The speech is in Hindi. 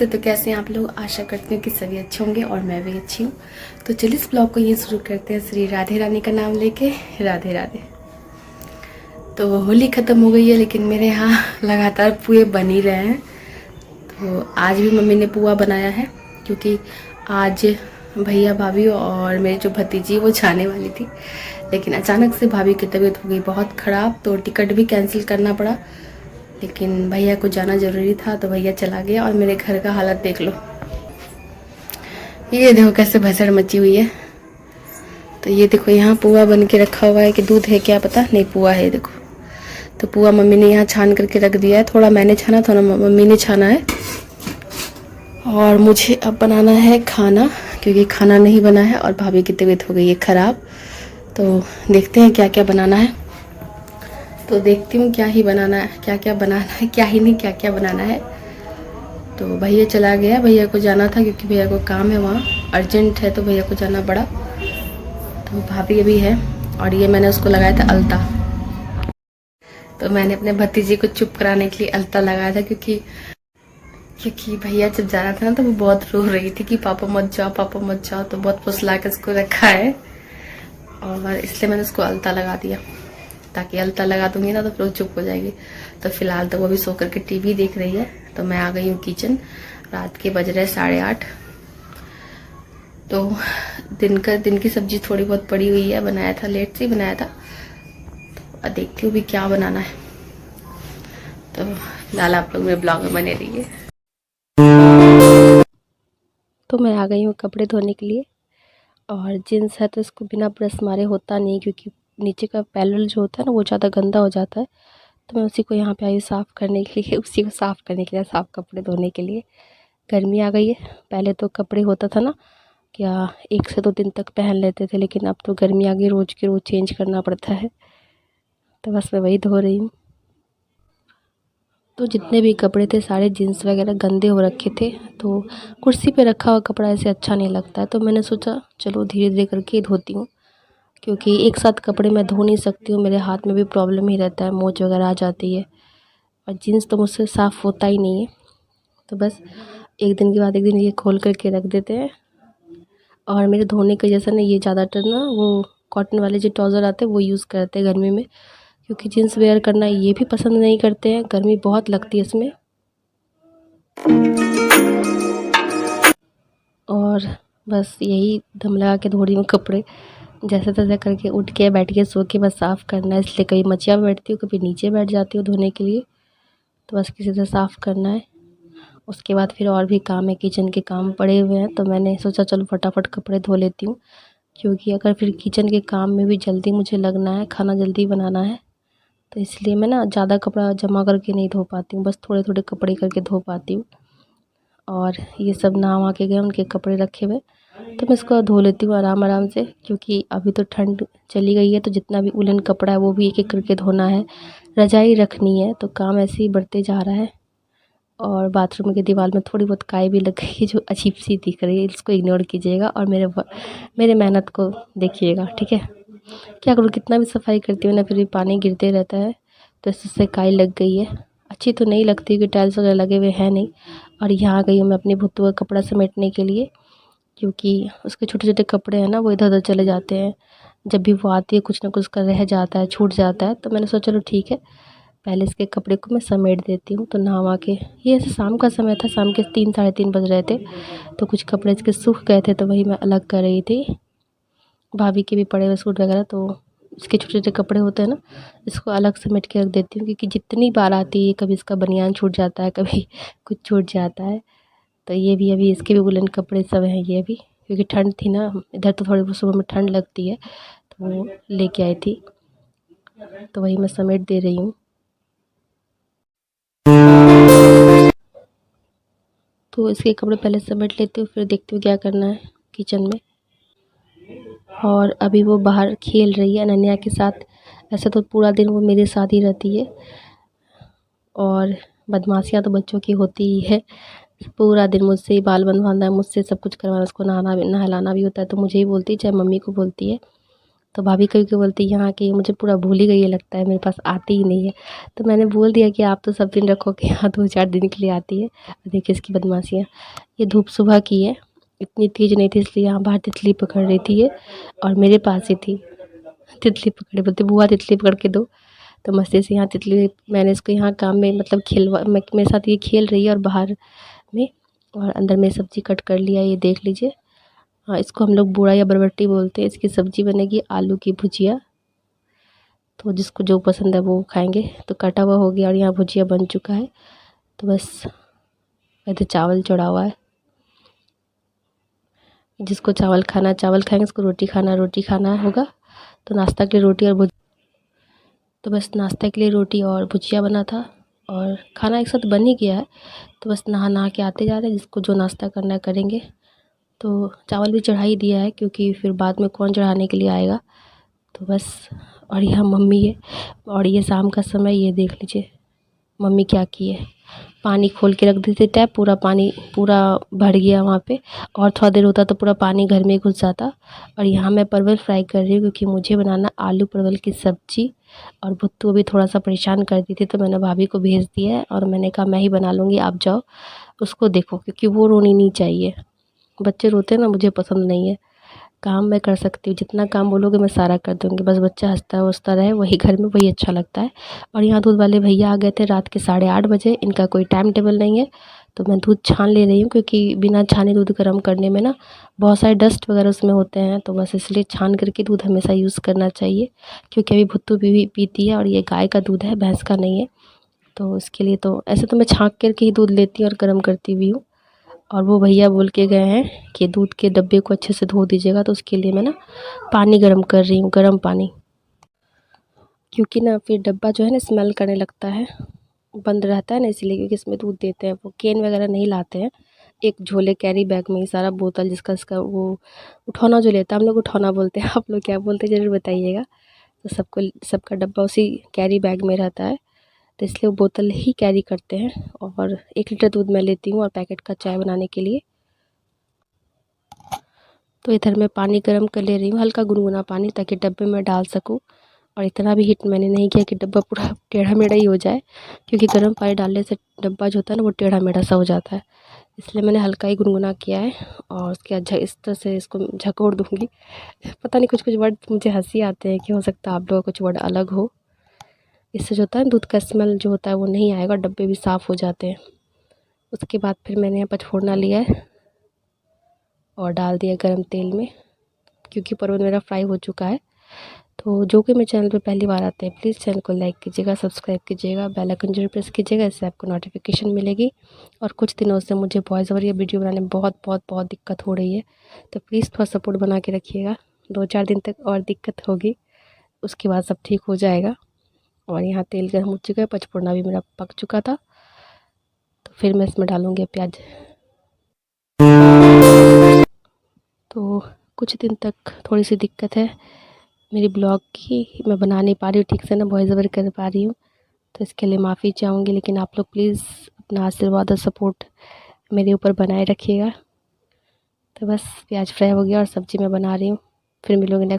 नमस्ते। तो कैसे हैं आप लोग? आशा करती हूँ कि सभी अच्छे होंगे और मैं भी अच्छी हूँ। तो चलिए इस ब्लॉग को ये शुरू करते हैं श्री राधे रानी का नाम लेके। राधे राधे। तो होली ख़त्म हो गई है लेकिन मेरे यहाँ लगातार पुए बन ही रहे हैं। तो आज भी मम्मी ने पुआ बनाया है क्योंकि आज भैया भाभी और मेरी जो भतीजी वो जाने वाली थी, लेकिन अचानक से भाभी की तबीयत हो गई बहुत ख़राब, तो टिकट भी कैंसिल करना पड़ा। लेकिन भैया को जाना ज़रूरी था तो भैया चला गया। और मेरे घर का हालत देख लो, ये देखो कैसे भसड़ मची हुई है। तो ये देखो यहाँ पुआ बन के रखा हुआ है कि दूध है क्या पता नहीं, पुआ है देखो। तो पुआ मम्मी ने यहाँ छान करके रख दिया है, थोड़ा मैंने छाना थोड़ा मम्मी ने छाना है। और मुझे अब बनाना है खाना क्योंकि खाना नहीं बना है और भाभी की तबीयत हो गई है ख़राब। तो देखते हैं क्या क्या बनाना है। तो देखती हूँ क्या ही बनाना है, क्या क्या बनाना है, क्या ही नहीं क्या क्या बनाना है। तो भैया चला गया, भैया को जाना था क्योंकि भैया को काम है वहाँ, अर्जेंट है तो भैया को जाना पड़ा। तो भाभी अभी है और ये मैंने उसको लगाया था अलता। तो मैंने अपने भतीजे को चुप कराने के लिए अलता लगाया था क्योंकि भैया जब जा रहा था ना तो वो बहुत रो रही थी कि पापा मत जाओ पापा मत जाओ। तो बहुत फुसला के उसको रखा है और इसलिए मैंने उसको अलता लगा दिया, ताकि अलता लगा दूंगी ना तो फिर वो चुप हो जाएगी। तो फिलहाल तो वो भी सो करके टीवी देख रही है। तो मैं आ गई हूँ किचन, रात के बज रहे 8:30। तो दिन की सब्जी थोड़ी बहुत पड़ी हुई है, बनाया था लेट से ही बनाया था। तो अब देखती हूँ भी क्या बनाना है। तो फिलहाल आप लोग मेरे ब्लॉग में बने रहिए। तो मैं आ गई हूँ कपड़े धोने के लिए। और जीन्स है तो इसको बिना ब्रश मारे होता नहीं, क्योंकि नीचे का पैनल जो होता है ना वो ज़्यादा गंदा हो जाता है। तो मैं उसी को यहाँ पे आई साफ़ करने के लिए, उसी को साफ़ करने के लिए, साफ़ कपड़े धोने के लिए। गर्मी आ गई है। पहले तो कपड़े होता था ना क्या 1 से 2 दिन तक पहन लेते थे, लेकिन अब तो गर्मी आ गई, रोज़ के रोज़ चेंज करना पड़ता है। तो बस मैं वही धो रही हूँ। तो जितने भी कपड़े थे सारे जीन्स वगैरह गंदे हो रखे थे, तो कुर्सी पे रखा हुआ कपड़ा ऐसे अच्छा नहीं लगता है। तो मैंने सोचा चलो धीरे धीरे करके धोती हूँ, क्योंकि एक साथ कपड़े मैं धो नहीं सकती हूँ, मेरे हाथ में भी प्रॉब्लम ही रहता है, मोच वगैरह आ जाती है। और जीन्स तो मुझसे साफ़ होता ही नहीं है। तो बस एक दिन के बाद एक दिन ये खोल करके रख देते हैं। और मेरे धोने के जैसा ना ये ज़्यादातर ना वो कॉटन वाले जो ट्राउज़र आते हैं वो यूज़ करते हैं गर्मी में, क्योंकि जीन्स वेयर करना ये भी पसंद नहीं करते हैं, गर्मी बहुत लगती है इसमें। और बस यही दम लगा के धो रही हूँ कपड़े, जैसे तैसे करके उठ के बैठ के सो के बस साफ़ करना है। इसलिए कभी मचिया बैठती हूँ, कभी नीचे बैठ जाती हूँ धोने के लिए। तो बस किसी से साफ़ करना है। उसके बाद फिर और भी काम है, किचन के काम पड़े हुए हैं। तो मैंने सोचा चलो फटाफट कपड़े धो लेती हूँ, क्योंकि अगर फिर किचन के काम में भी जल्दी मुझे लगना है, खाना जल्दी बनाना है। तो इसलिए मैं ना ज़्यादा कपड़ा जमा करके नहीं धो पाती हूँ, बस थोड़े थोड़े कपड़े करके धो पाती हूँ। और ये सब नहा के गए, उनके कपड़े रखे हुए, तो मैं इसको धो लेती हूँ आराम आराम से, क्योंकि अभी तो ठंड चली गई है। तो जितना भी उलन कपड़ा है वो भी एक एक करके धोना है, रजाई रखनी है। तो काम ऐसे ही बढ़ते जा रहा है। और बाथरूम की दीवार में थोड़ी बहुत काई भी लग गई है जो अजीब सी दिख रही है, इसको इग्नोर कीजिएगा और मेरे मेहनत को देखिएगा, ठीक है। क्या करूँ, कितना भी सफाई करती हूँ ना फिर भी पानी गिरते रहता है। तो इससे काई लग गई है, अच्छी तो नहीं लगती क्योंकि टाइल्स वगैरह लगे हुए हैं नहीं। और यहाँ गई हूँ मैं अपनी भुत्तू का कपड़ा समेटने के लिए, क्योंकि उसके छोटे छोटे कपड़े हैं ना वो इधर उधर चले जाते हैं। जब भी वो आती है कुछ ना कुछ का रह जाता है, छूट जाता है। तो मैंने सोचा चलो ठीक है, पहले इसके कपड़े को मैं समेट देती हूँ। तो नहा के, ये ऐसे शाम का समय था, शाम के 3 साढ़े 3 बज रहे थे। तो कुछ कपड़े इसके सूख गए थे तो वही मैं अलग कर रही थी। भाभी के भी पड़े हुए सूट वगैरह, तो इसके छोटे छोटे कपड़े होते हैं ना, इसको अलग समेट के रख देती हूँ, क्योंकि जितनी बार आती है कभी इसका बनियान छूट जाता है, कभी कुछ छूट जाता है। तो ये भी अभी इसके भी वुलन कपड़े सब हैं ये भी, क्योंकि ठंड थी ना इधर, तो थोड़ी बहुत सुबह में ठंड लगती है, तो वो लेके आई थी। तो वही मैं समेट दे रही हूँ। तो इसके कपड़े पहले समेट लेती हूँ, फिर देखती हूँ क्या करना है किचन में। और अभी वो बाहर खेल रही है अनन्या के साथ। ऐसे तो पूरा दिन वो मेरे साथ ही रहती है, और बदमाशियाँ तो बच्चों की होती ही है। पूरा दिन मुझसे ही बाल बनवाना है, मुझसे सब कुछ करवाना, उसको नहलाना भी होता है तो मुझे ही बोलती है, चाहे मम्मी को बोलती है। तो भाभी कभी कभी बोलती है यहाँ की मुझे पूरा भूल ही गई है, लगता है मेरे पास आती ही नहीं है। तो मैंने बोल दिया कि आप तो सब दिन रखोगे, यहाँ 2-4 दिन के लिए आती है। देखिए इसकी बदमाशियाँ। ये धूप सुबह की है, इतनी तेज़ नहीं थी इसलिए यहाँ बाहर तितली पकड़ रही थी ये, और मेरे पास ही थी। तितली पकड़े, बोलती बुआ तितली पकड़ के दो। तो मस्ती से यहाँ तितली, मैंने इसको यहाँ काम में मतलब खिलवा मेरे साथ ये खेल रही है और बाहर में, और अंदर में सब्ज़ी कट कर लिया, ये देख लीजिए। हाँ, इसको हम लोग बूढ़ा या बरबट्टी बोलते हैं। इसकी सब्ज़ी बनेगी आलू की भुजिया, तो जिसको जो पसंद है वो खाएंगे। तो कटा हुआ हो गया और यहाँ भुजिया बन चुका है। तो बस इधर चावल चढ़ा हुआ है, जिसको चावल खाना चावल खाएंगे, इसको रोटी खाना रोटी खाना होगा। तो नाश्ता के लिए रोटी और तो बस नाश्ता के लिए रोटी और भुजिया बना था, और खाना एक साथ बन ही गया है। तो बस नहा के आते जा रहे हैं, जिसको जो नाश्ता करना है करेंगे। तो चावल भी चढ़ा ही दिया है, क्योंकि फिर बाद में कौन चढ़ाने के लिए आएगा। तो बस, और यहाँ मम्मी है, और ये शाम का समय, ये देख लीजिए मम्मी क्या की है। पानी खोल के रख देते टैप, पूरा पानी पूरा भर गया वहाँ पे, और थोड़ा देर होता तो पूरा पानी घर में घुस जाता। और यहाँ मैं परवल फ्राई कर रही हूँ, क्योंकि मुझे बनाना आलू परवल की सब्ज़ी। और भुट्टू भी थोड़ा सा परेशान कर दी थी, तो मैंने भाभी को भेज दिया है, और मैंने कहा मैं ही बना लूँगी, आप जाओ उसको देखो, क्योंकि वो रोनी नहीं चाहिए। बच्चे रोते हैं ना, मुझे पसंद नहीं है। काम मैं कर सकती हूँ, जितना काम बोलोगे मैं सारा कर दूँगी, बस बच्चा हँसता हँसता रहे वही घर में, वही अच्छा लगता है। और यहाँ दूध वाले भैया आ गए थे रात के 8:30 बजे, इनका कोई टाइम टेबल नहीं है। तो मैं दूध छान ले रही हूँ, क्योंकि बिना छाने दूध गर्म करने में ना बहुत सारे डस्ट वगैरह उसमें होते हैं, तो बस इसलिए छान करके दूध हमेशा यूज़ करना चाहिए। क्योंकि अभी भुट्टू भी पीती है, और ये गाय का दूध है, भैंस का नहीं है। तो इसके लिए तो ऐसे तो मैं छाँक करके ही दूध लेती हूँ और गर्म करती भी हूँ। और वो भैया बोल के गए हैं कि दूध के डब्बे को अच्छे से धो दीजिएगा, तो उसके लिए मैं ना पानी गर्म कर रही हूँ, गर्म पानी। क्योंकि ना फिर डब्बा जो है ना स्मेल करने लगता है, बंद रहता है ना, इसलिए, क्योंकि इसमें दूध देते हैं। वो केन वगैरह नहीं लाते हैं, एक झोले कैरी बैग में ही सारा बोतल, जिसका इसका वो उठौना जो लेता है, हम लोग उठौना बोलते हैं, आप लोग क्या बोलते हैं ज़रूर बताइएगा। तो सबका डब्बा उसी कैरी बैग में रहता है, तो इसलिए वो बोतल ही कैरी करते हैं। और 1 लीटर दूध मैं लेती हूँ, और पैकेट का चाय बनाने के लिए। तो इधर मैं पानी गर्म कर ले रही हूँ, हल्का गुनगुना पानी, ताकि डब्बे में डाल सकूँ। और इतना भी हीट मैंने नहीं किया कि डब्बा पूरा टेढ़ा मेढ़ा ही हो जाए, क्योंकि गर्म पानी डालने से डब्बा जो होता है ना वो टेढ़ा मेढ़ा सा हो जाता है। इसलिए मैंने हल्का ही गुनगुना किया है, और उसके बाद इस तरह से इसको झकोड़ दूँगी। पता नहीं, कुछ कुछ वर्ड मुझे हँसी आते हैं, कि हो सकता है आप लोगों का कुछ वर्ड अलग हो। इससे जो होता है दूध का स्मेल जो होता है वो नहीं आएगा, डब्बे भी साफ़ हो जाते हैं। उसके बाद फिर मैंने यहाँ पचफोड़ना लिया है, और डाल दिया गर्म तेल में, क्योंकि परवल मेरा फ्राई हो चुका है। तो जो कि मेरे चैनल पे पहली बार आते हैं, प्लीज़ चैनल को लाइक कीजिएगा, सब्सक्राइब कीजिएगा, बेल आइकन जरूर प्रेस कीजिएगा, इससे आपको नोटिफिकेशन मिलेगी। और कुछ दिनों से मुझे वॉइस ओवर या वीडियो बनाने में बहुत बहुत बहुत दिक्कत हो रही है, तो प्लीज़ थोड़ा सपोर्ट बना के रखिएगा। 2-4 दिन तक और दिक्कत होगी, उसके बाद सब ठीक हो जाएगा। और यहाँ तेल गर्म हो चुका है, पचफोड़ना भी मेरा पक चुका था। तो फिर मैं इसमें डालूँगी प्याज। तो कुछ दिन तक थोड़ी सी दिक्कत है मेरी ब्लॉग की, मैं बना नहीं पा रही हूँ ठीक से ना, वॉइस ओवर कर पा रही हूँ, तो इसके लिए माफ़ी चाहूँगी। लेकिन आप लोग प्लीज़ अपना आशीर्वाद और सपोर्ट मेरे ऊपर बनाए रखिएगा। तो बस प्याज फ्राई हो गया, और सब्ज़ी मैं बना रही हूँ, फिर मिलूँगी नेक्स्ट।